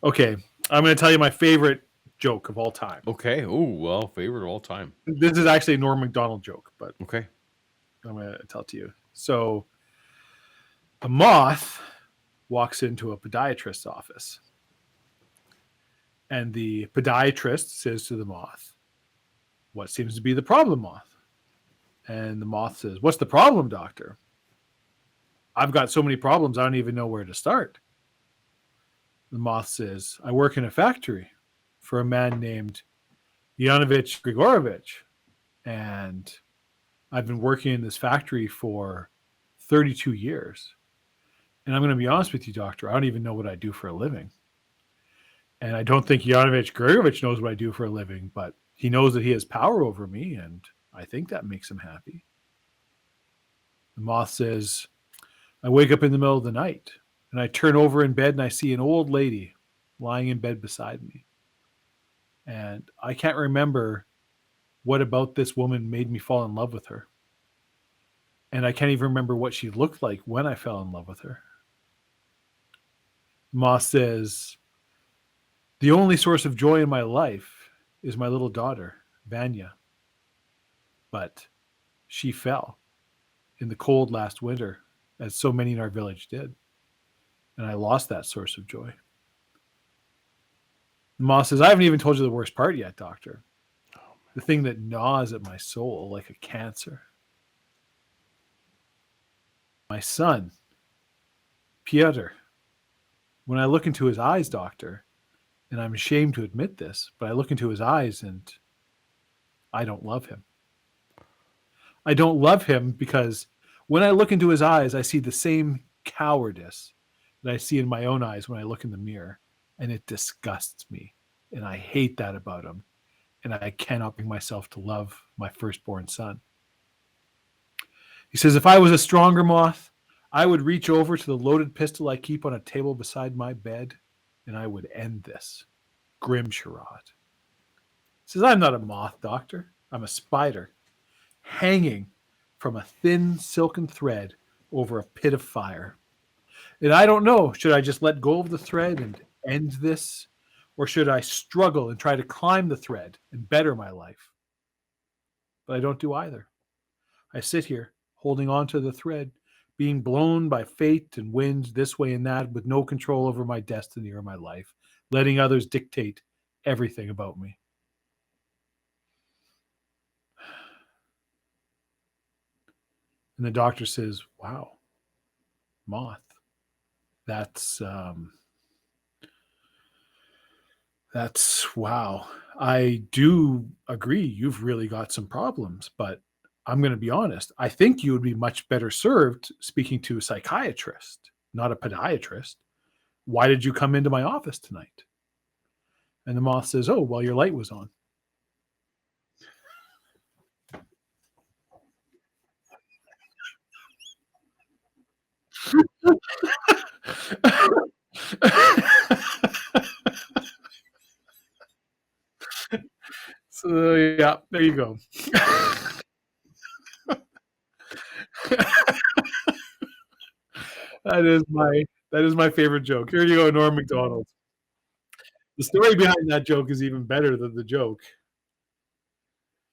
Okay, I'm going to tell you my favorite joke of all time. Okay. Oh, well, favorite of all time. This is actually a Norm Macdonald joke, but Okay. I'm going to tell it to you. So, a moth walks into a podiatrist's office, and the podiatrist says to the moth, "What seems to be the problem, moth?" And the moth says, "What's the problem, doctor? I've got so many problems, I don't even know where to start." The moth says, "I work in a factory for a man named Yanovich Grigorovich, and I've been working in this factory for 32 years. And I'm going to be honest with you, doctor, I don't even know what I do for a living. And I don't think Yanovich Grigorovich knows what I do for a living, but he knows that he has power over me, and I think that makes him happy." The moth says, "I wake up in the middle of the night, and I turn over in bed, and I see an old lady lying in bed beside me. And I can't remember what about this woman made me fall in love with her. And I can't even remember what she looked like when I fell in love with her." Moss says, "The only source of joy in my life is my little daughter, Vanya. But she fell in the cold last winter, as so many in our village did. And I lost that source of joy." Moss says, "I haven't even told you the worst part yet, doctor. The thing that gnaws at my soul like a cancer. My son, Piotr. When I look into his eyes, doctor, and I'm ashamed to admit this, but I look into his eyes and I don't love him. I don't love him because when I look into his eyes, I see the same cowardice that I see in my own eyes when I look in the mirror, and it disgusts me. And I hate that about him. And I cannot bring myself to love my firstborn son." He says, "If I was a stronger moth, I would reach over to the loaded pistol I keep on a table beside my bed, and I would end this grim charade." He says, "I'm not a moth, doctor. I'm a spider, hanging from a thin silken thread over a pit of fire. And I don't know, should I just let go of the thread and end this, or should I struggle and try to climb the thread and better my life? But I don't do either. I sit here, holding on to the thread, being blown by fate and winds this way and that, with no control over my destiny or my life, letting others dictate everything about me." And the doctor says, "Wow, moth, that's wow. I do agree you've really got some problems, but I'm going to be honest. I think you would be much better served speaking to a psychiatrist, not a podiatrist. Why did you come into my office tonight?" And the moth says, "Oh, well, your light was on." So yeah, there you go. That is my favorite joke. Here you go, Norm Macdonald. The story behind that joke is even better than the joke.